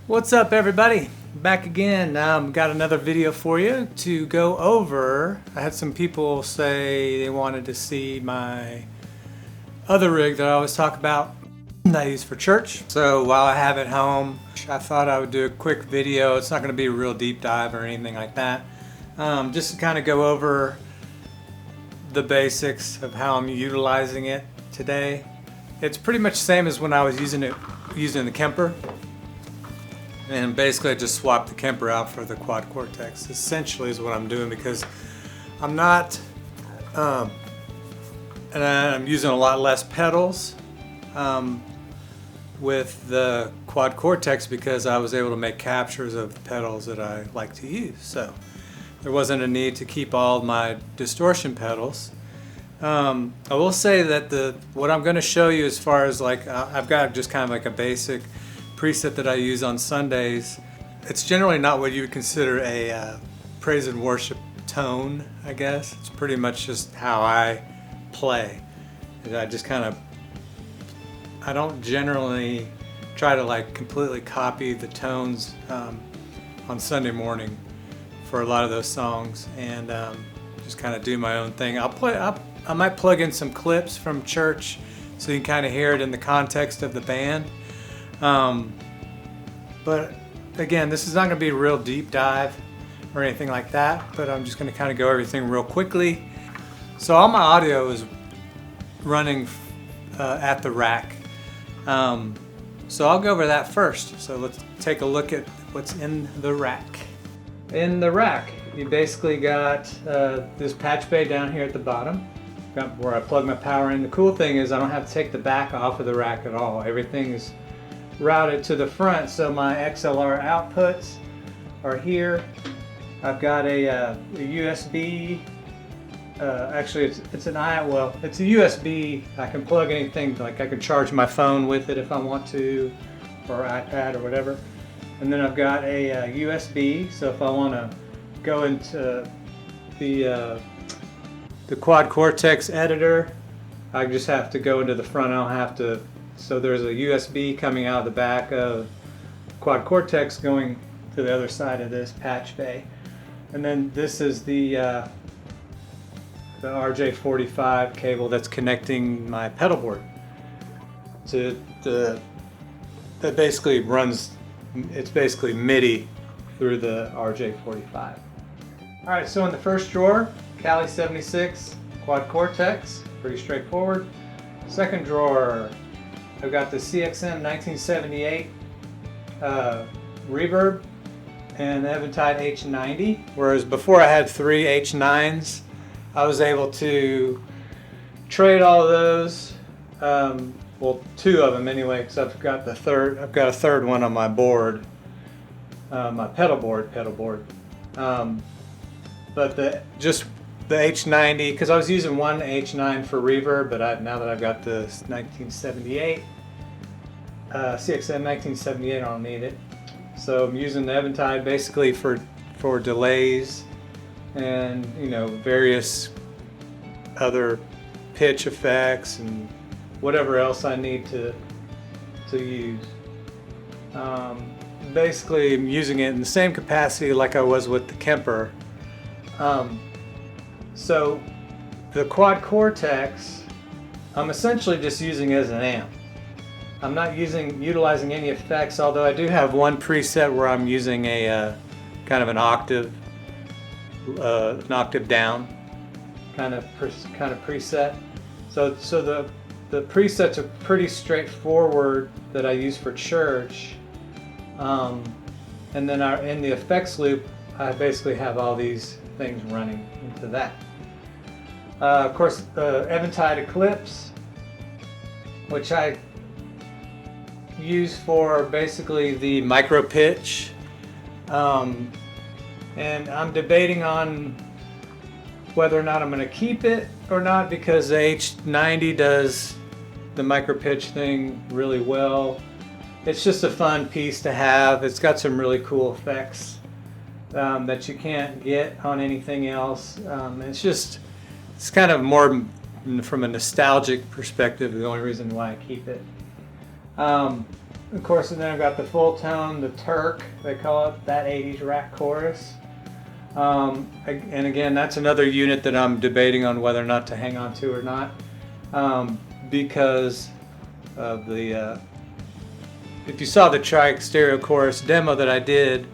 What's up, everybody? Back again. Got another video for you to go over. I had some people say they wanted to see my other rig that I always talk about that I use for church. So while I have it home, I thought I would do a quick video. It's not going to be a real deep dive or anything like that. Just to kind of go over the basics of how I'm utilizing it today. It's pretty much the same as when I was using the Kemper. And basically I just swapped the Kemper out for the Quad Cortex. Essentially is what I'm doing, because I'm not, and I'm using a lot less pedals with the Quad Cortex, because I was able to make captures of the pedals that I like to use. So there wasn't a need to keep all my distortion pedals. I will say that what I'm going to show you, as far as like, I've got just kind of like a basic preset that I use on Sundays. It's generally not what you would consider a praise and worship tone, I guess. It's pretty much just how I play. And I just kind of, I don't generally try to like completely copy the tones on Sunday morning for a lot of those songs, and just kind of do my own thing. I might plug in some clips from church so you can kind of hear it in the context of the band. But again, this is not going to be a real deep dive or anything like that, but I'm just going to kind of go everything real quickly. So all my audio is running at the rack. So I'll go over that first. So let's take a look at what's in the rack. In the rack, you basically got this patch bay down here at the bottom, where I plug my power in. The cool thing is I don't have to take the back off of the rack at all. Everything is routed to the front, so my XLR outputs are here. I've got a USB. Actually, it's an it's a USB. I can plug anything. Like I can charge my phone with it if I want to, or iPad or whatever. And then I've got a USB. So if I want to go into the Quad Cortex editor, I just have to go into the front. I don't have to. So there's a USB coming out of the back of Quad Cortex going to the other side of this patch bay. And then this is the RJ45 cable that's connecting my pedal board to that basically runs, it's basically MIDI through the RJ45. Alright, so in the first drawer, Cali 76 Quad Cortex, pretty straightforward. Second drawer, I've got the CXM 1978 reverb and the Eventide H90. Whereas before I had 3 H9s, I was able to trade all of those. Well, 2 of them anyway, because I've got a third one on my board, my pedal board. But just the H90, because I was using one H9 for reverb, but now that I've got the 1978 CXM 1978, I don't need it. So I'm using the Eventide basically for delays and various other pitch effects and whatever else I need to use. Basically I'm using it in the same capacity like I was with the Kemper. So the Quad Cortex, I'm essentially just using it as an amp. I'm not utilizing any effects, although I do have one preset where I'm using a kind of an octave down kind of preset. So the presets are pretty straightforward that I use for church. And then in the effects loop, I basically have all these things running into that. Of course, the Eventide Eclipse, which I use for basically the micro pitch, and I'm debating on whether or not I'm going to keep it or not, because the H90 does the micro pitch thing really well. It's just a fun piece to have. It's got some really cool effects that you can't get on anything else. It's kind of more from a nostalgic perspective, the only reason why I keep it. Of course, and then I've got the full tone, the Turk, they call it, that 80s rack chorus. And again, that's another unit that I'm debating on whether or not to hang on to or not, because of the, if you saw the Trike stereo chorus demo that I did,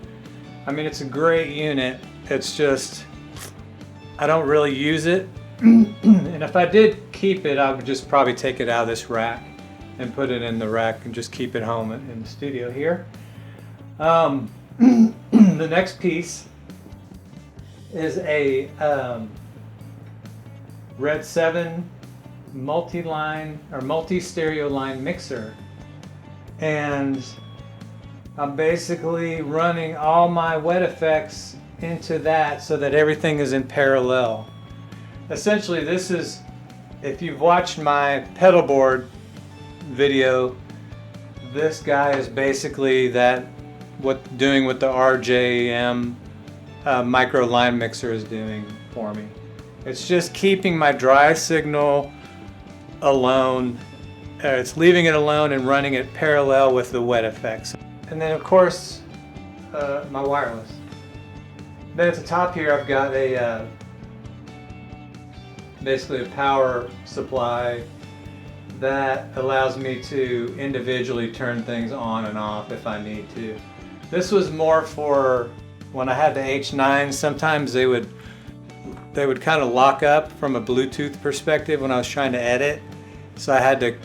I mean, it's a great unit. It's just, I don't really use it. And if I did keep it, I would just probably take it out of this rack and put it in the rack and just keep it home in the studio here. The next piece is a Red 7 multi-line or multi-stereo line mixer, and I'm basically running all my wet effects into that so that everything is in parallel. Essentially, this is, if you've watched my pedal board video, this guy is basically that, doing what the RJM micro line mixer is doing for me. It's just keeping my dry signal alone. It's leaving it alone and running it parallel with the wet effects. And then of course, my wireless. Then at the top here, I've got a basically a power supply that allows me to individually turn things on and off if I need to. This was more for when I had the H9. Sometimes they would kind of lock up from a Bluetooth perspective when I was trying to edit. So I had to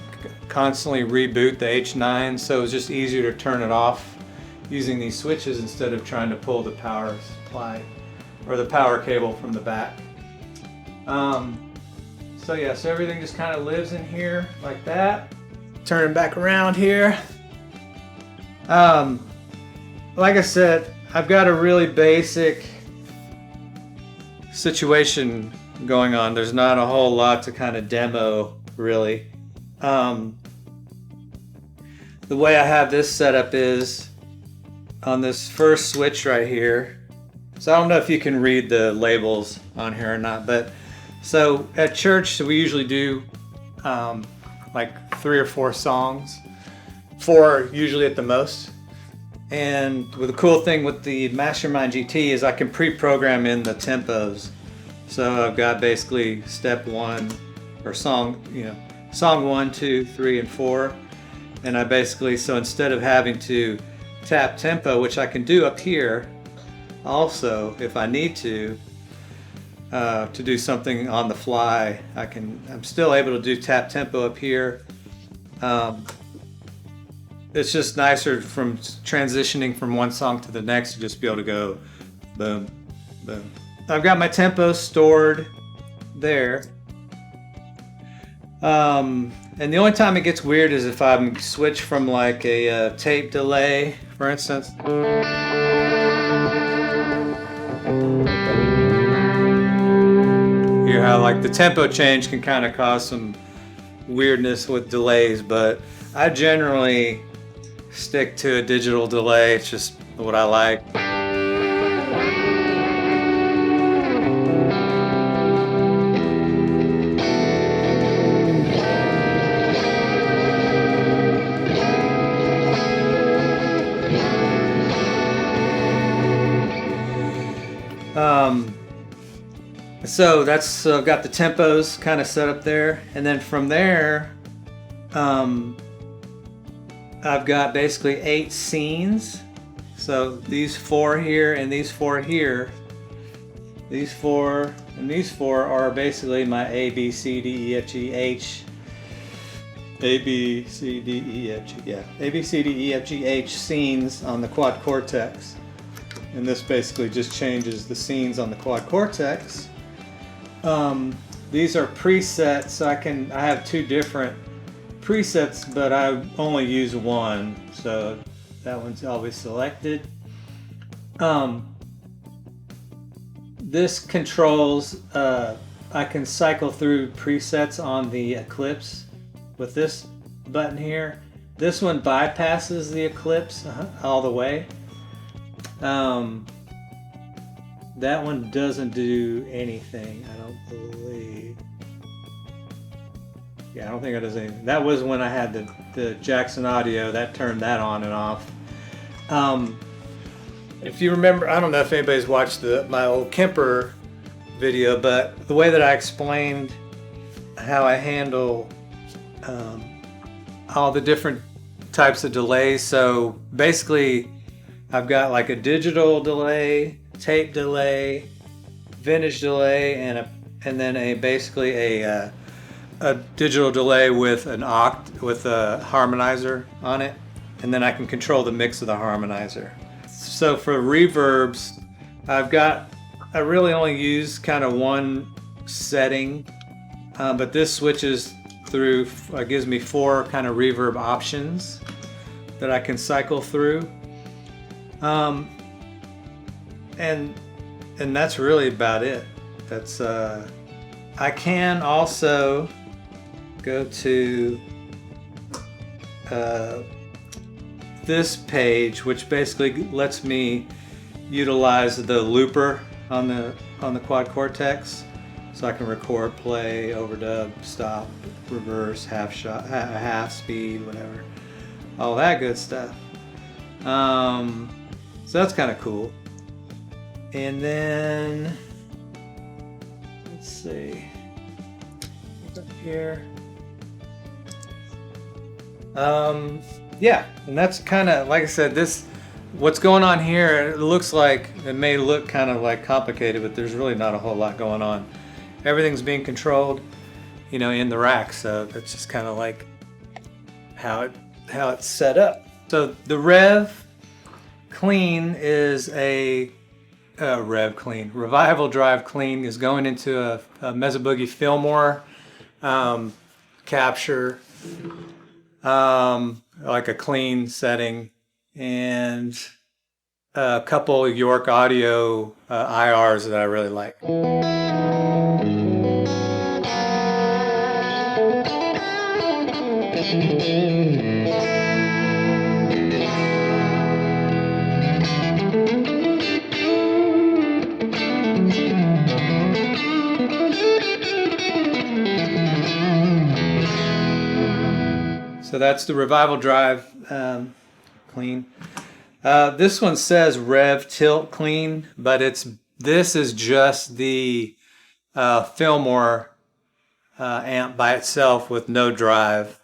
constantly reboot the H9, so it was just easier to turn it off using these switches instead of trying to pull the power supply or the power cable from the back. So yeah, so everything just kind of lives in here like that. Turn it back around here. Like I said, I've got a really basic situation going on. There's not a whole lot to kind of demo, really. The way I have this set up is on this first switch right here. So I don't know if you can read the labels on here or not, but so at church we usually do like 3 or 4 songs, 4 usually at the most. And the cool thing with the Mastermind GT is I can pre-program in the tempos. So I've got basically step 1 or song 1, 2, 3, and 4. And I basically, so instead of having to tap tempo, which I can do up here also if I need to do something on the fly, I'm still able to do tap tempo up here. It's just nicer from transitioning from one song to the next to just be able to go boom, boom. I've got my tempo stored there. And the only time it gets weird is if I'm switch from like a tape delay, for instance. You hear how like the tempo change can kind of cause some weirdness with delays, but I generally stick to a digital delay. It's just what I like. So that's got the tempos kind of set up there, and then from there I've got basically 8 scenes. So these 4 here and these 4 here, these 4 and these 4 are basically my A, B, C, D, E, F, G, H. A, B, C, D, E, F, G, yeah. A, B, C, D, E, F, G, H scenes on the Quad Cortex. And this basically just changes the scenes on the Quad Cortex. These are presets, so I have 2 different presets, but I only use one, so that one's always selected. This controls, I can cycle through presets on the Eclipse with this button here. This one bypasses the Eclipse all the way. That one doesn't do anything, I don't believe. Yeah, I don't think it does anything. That was when I had the Jackson Audio. That turned that on and off. If you remember, I don't know if anybody's watched my old Kemper video, but the way that I explained how I handle all the different types of delays. So basically, I've got like a digital delay, tape delay, vintage delay, and then basically a digital delay with a harmonizer on it, and then I can control the mix of the harmonizer. So for reverbs, I really only use kind of one setting, but this switches through, gives me 4 kind of reverb options that I can cycle through. And that's really about it. That's I can also go to this page, which basically lets me utilize the looper on the Quad Cortex, so I can record, play, overdub, stop, reverse, half speed, whatever, all that good stuff. So that's kind of cool. And then let's see what's up here. Yeah, and that's kind of, like I said, what's going on here, it looks like, it may look kind of like complicated, but there's really not a whole lot going on. Everything's being controlled, you know, in the rack, so that's just kind of like how it's set up. So the Rev Clean is Revival Drive Clean is going into a Mesa Boogie Fillmore capture, like a clean setting, and a couple York Audio IRs that I really like. So that's the Revival Drive Clean. This one says Rev Tilt Clean, but this is just the Fillmore amp by itself with no drive.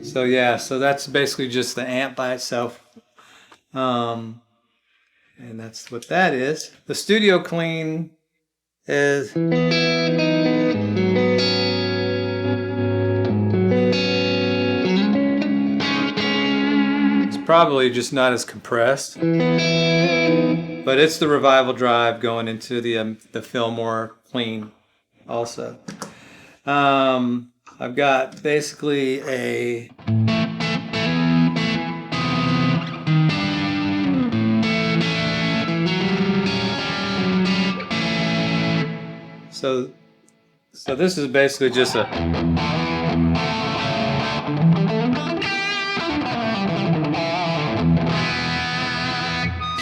So yeah, so that's basically just the amp by itself. And that's what that is. The Studio Clean is probably just not as compressed, but it's the Revival Drive going into the Fillmore Clean also. I've got basically a so this is basically just a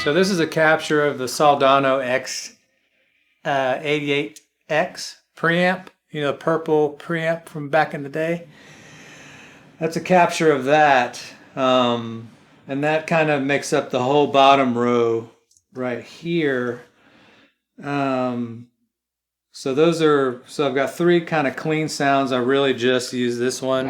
this is a capture of the Soldano X88X preamp, you know, purple preamp from back in the day. That's a capture of that, and that kind of makes up the whole bottom row right here. So I've got 3 kind of clean sounds. I really just use this one.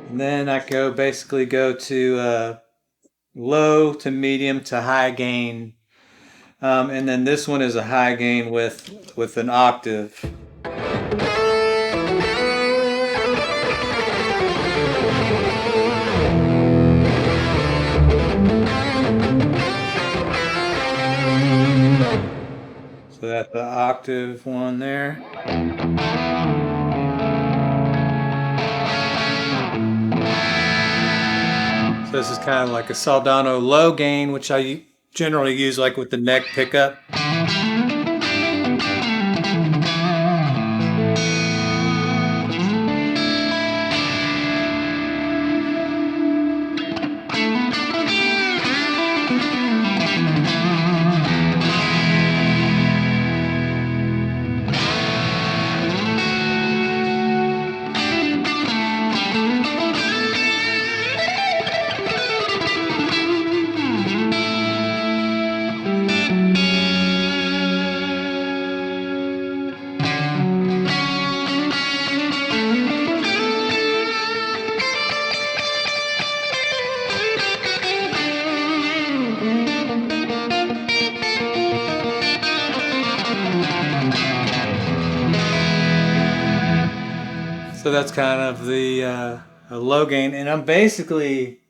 And then I basically go to low to medium to high gain. And then this one is a high gain with an octave. So that's the octave one there. So this is kind of like a Soldano low gain, which I generally use like with the neck pickup. So that's kind of the a low gain, and I'm basically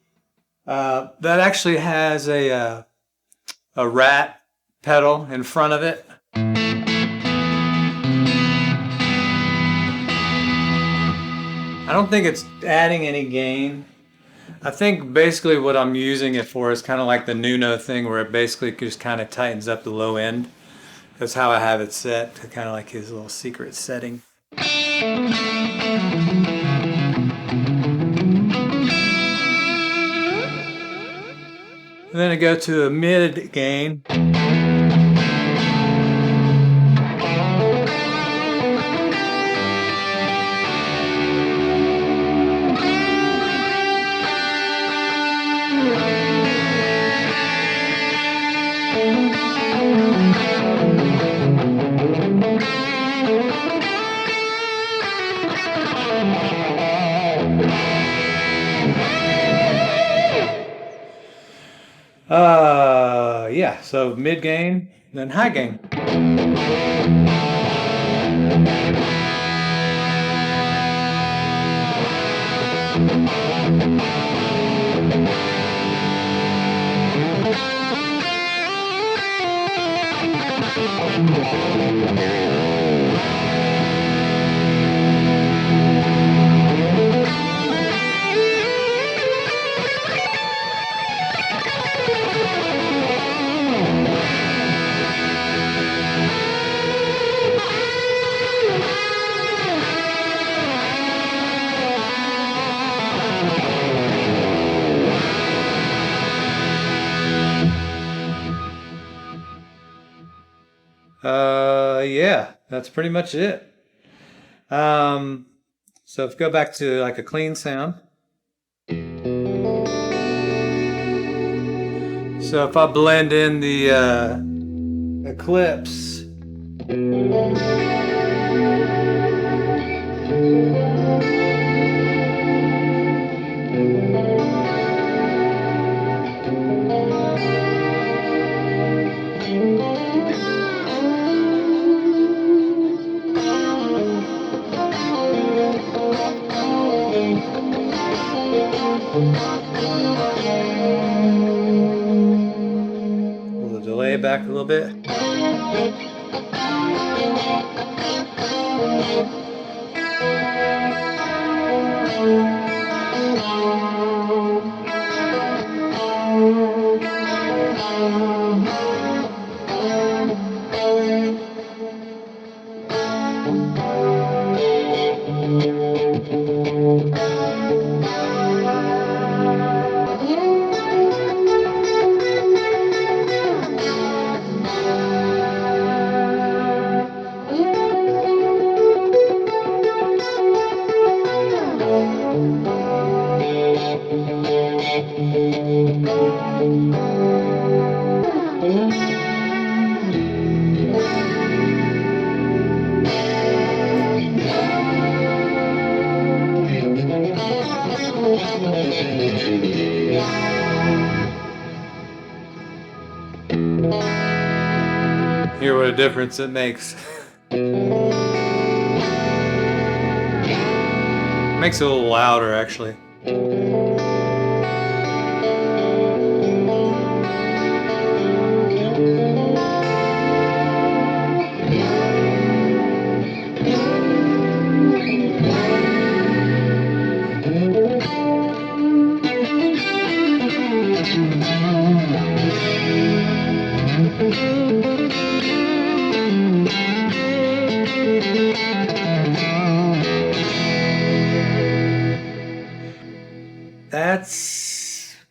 that actually has a rat pedal in front of it. I don't think it's adding any gain. I think basically what I'm using it for is kind of like the Nuno thing, where it basically just kind of tightens up the low end. That's how I have it set, to kind of like his little secret setting. And then I go to a mid gain. Yeah, so mid gain, then high gain. Yeah, that's pretty much it. So if we go back to like a clean sound. So if I blend in the Eclipse. Pull the delay back a little bit. Hear what a difference it makes. Makes it a little louder, actually.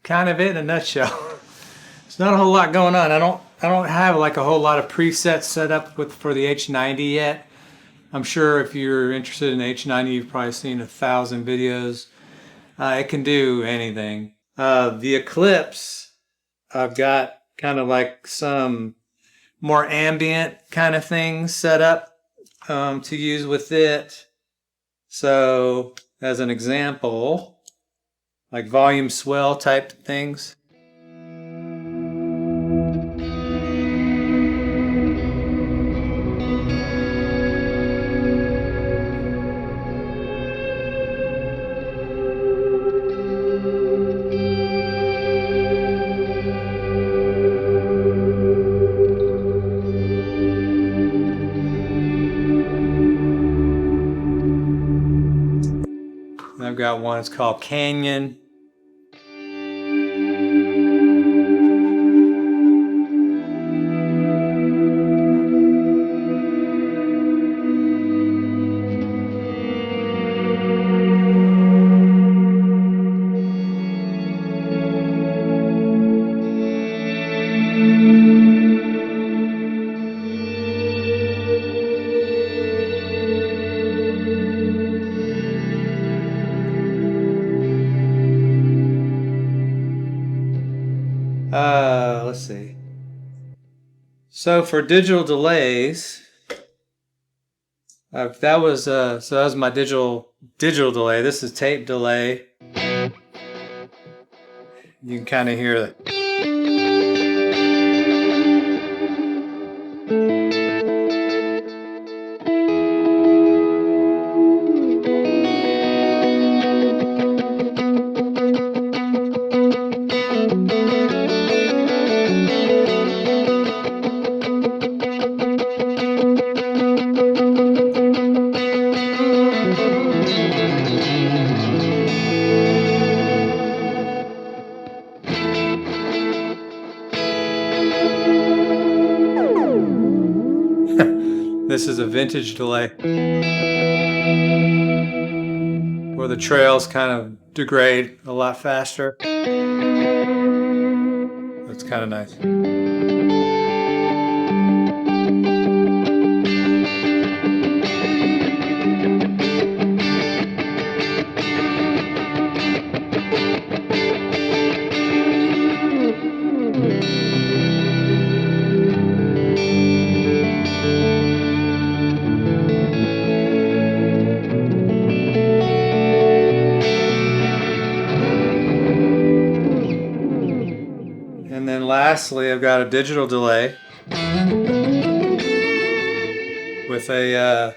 kind of it in a nutshell. There's not a whole lot going on. I don't have like a whole lot of presets set up for the H90 yet. I'm sure if you're interested in H90, you've probably seen 1,000 videos. It can do anything. The Eclipse, I've got kind of like some more ambient kind of things set up to use with it. So as an example, like volume swell type things. I've got one, it's called Canyon. Let's see. So for digital delays, that was my digital delay. This is tape delay. You can kind of hear it. This is a vintage delay where the trails kind of degrade a lot faster. That's kind of nice. And then lastly, I've got a digital delay with an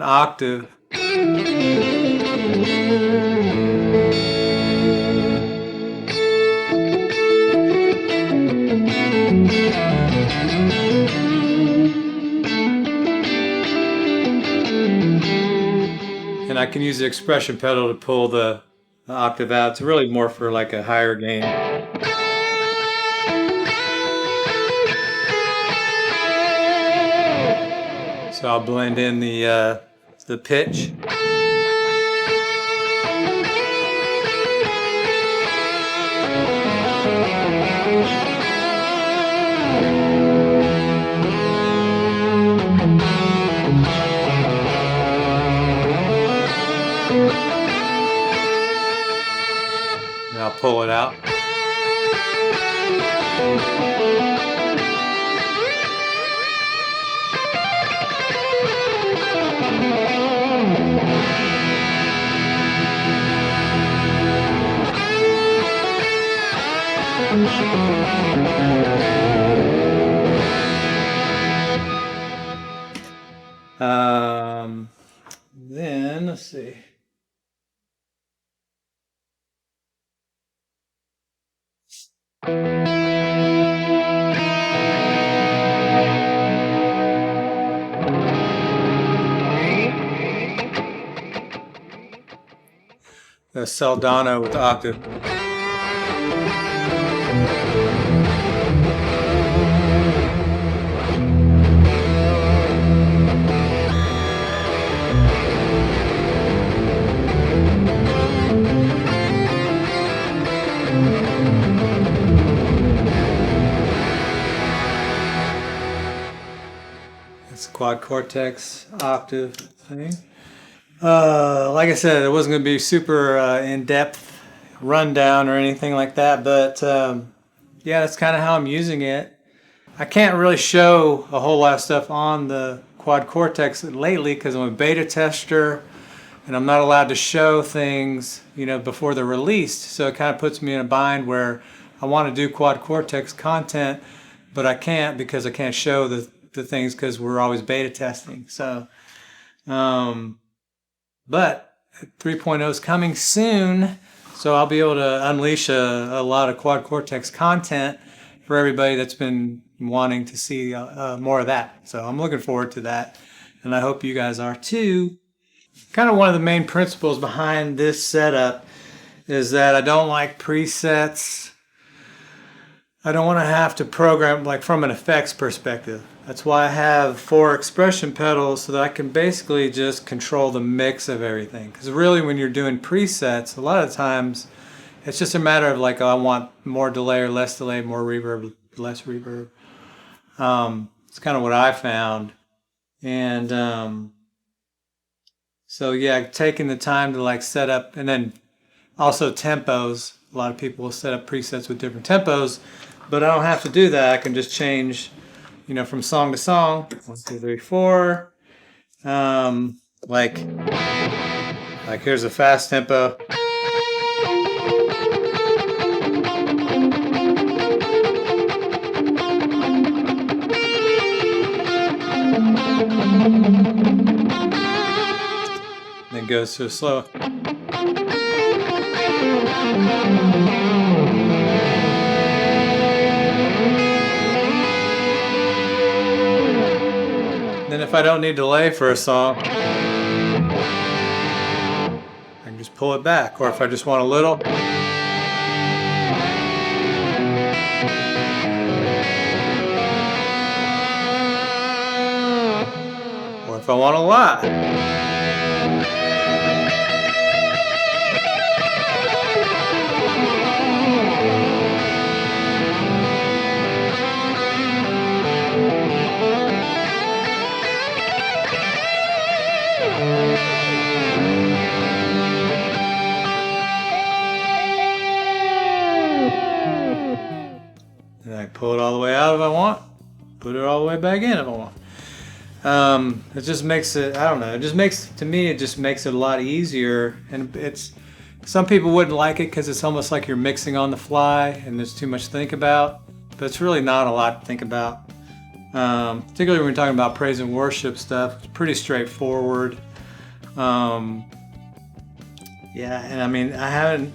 octave. And I can use the expression pedal to pull the octave out. It's really more for like a higher gain. So I'll blend in the pitch. And I'll pull it out. Then let's see. The Saldana with the octave. It's a Quad Cortex octave thing. Like I said, it wasn't going to be super in-depth rundown or anything like that, but yeah, that's kind of how I'm using it. I can't really show a whole lot of stuff on the Quad Cortex lately because I'm a beta tester and I'm not allowed to show things, you know, before they're released. So it kind of puts me in a bind where I want to do Quad Cortex content, but I can't because I can't show the things because we're always beta testing. So, but 3.0 is coming soon, so I'll be able to unleash a lot of Quad Cortex content for everybody that's been wanting to see more of that. So I'm looking forward to that, and I hope you guys are too. Kind of one of the main principles behind this setup is that I don't like presets. I don't want to have to program like from an effects perspective. That's why I have 4 expression pedals so that I can basically just control the mix of everything. Because really when you're doing presets, a lot of times it's just a matter of like, oh, I want more delay or less delay, more reverb, less reverb. It's kind of what I found. And so yeah, taking the time to like set up, and then also tempos. A lot of people will set up presets with different tempos, but I don't have to do that. I can just change, you know, from song to song. 1, 2, 3, 4. Like here's a fast tempo. Then goes to a slow. Then if I don't need delay for a song, I can just pull it back. Or if I just want a little, or if I want a lot. And I pull it all the way out if I want, put it all the way back in if I want. It just makes it, I don't know, it just makes, to me, it just makes it a lot easier. And it's, some people wouldn't like it because it's almost like you're mixing on the fly and there's too much to think about, but it's really not a lot to think about. Particularly when we're talking about praise and worship stuff, it's pretty straightforward. Yeah, and I mean, I haven't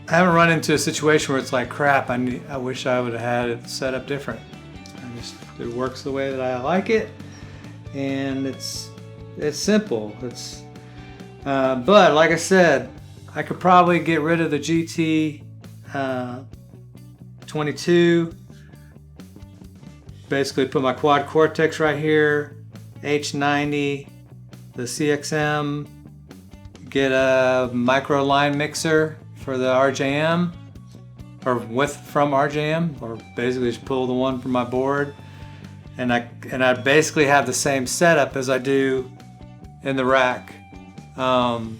run into a situation where it's like, crap, I wish I would have had it set up different. It works the way that I like it, and it's simple. But like I said, I could probably get rid of the GT 22. Basically put my Quad Cortex right here, H90, the CXM, get a micro line mixer for the RJM, or from RJM, or basically just pull the one from my board, and I basically have the same setup as I do in the rack, and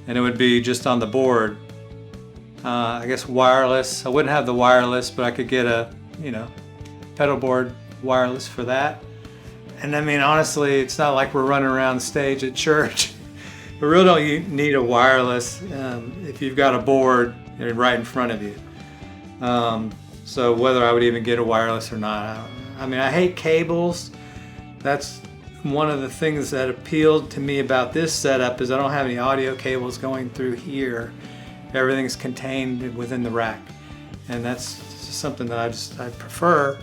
it would be just on the board. I guess wireless. I wouldn't have the wireless, but I could get a, you know, pedal board wireless for that. And I mean, honestly, it's not like we're running around the stage at church. We really don't need a wireless if you've got a board right in front of you. So whether I would even get a wireless or not, I mean, I hate cables. That's one of the things that appealed to me about this setup, is I don't have any audio cables going through here. Everything's contained within the rack, and that's just something that I prefer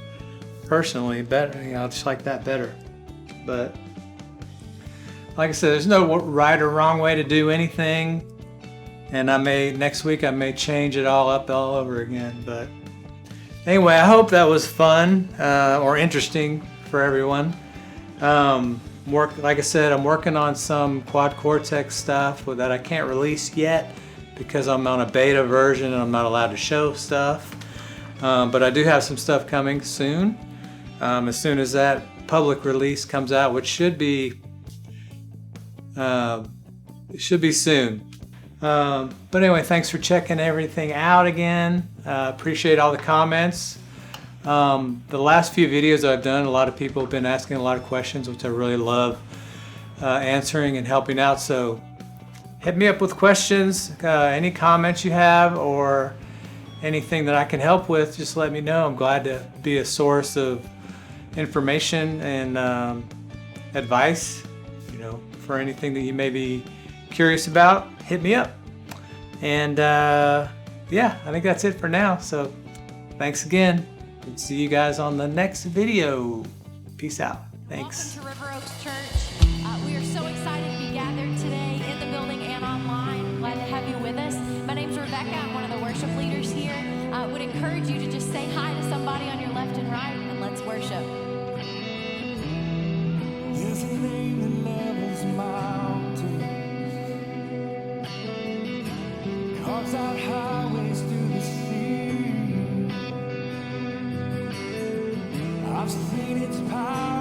personally better. You know, I just like that better. But like I said, there's no right or wrong way to do anything, and next week I may change it all up all over again. But anyway, I hope that was fun or interesting for everyone. Like I said, I'm working on some Quad Cortex stuff that I can't release yet because I'm on a beta version and I'm not allowed to show stuff. But I do have some stuff coming soon. As soon as that public release comes out, which should be soon. But anyway, thanks for checking everything out again. Appreciate all the comments. The last few videos I've done, a lot of people have been asking a lot of questions, which I really love answering and helping out. So hit me up with questions, any comments you have, or anything that I can help with, just let me know. I'm glad to be a source of information and advice, you know, for anything that you may be curious about. Hit me up. And yeah, I think that's it for now. So thanks again, and see you guys on the next video. Peace out. Thanks. Welcome to River Oaks Church. We are so excited to be gathered today in the building and online. Glad to have you with us. My name's Rebecca. I'm one of the worship leaders here. I would encourage you to just say hi to somebody on your left and right, and let's worship. There's a name that levels mountains, carves out highways through the sea. I've seen its power.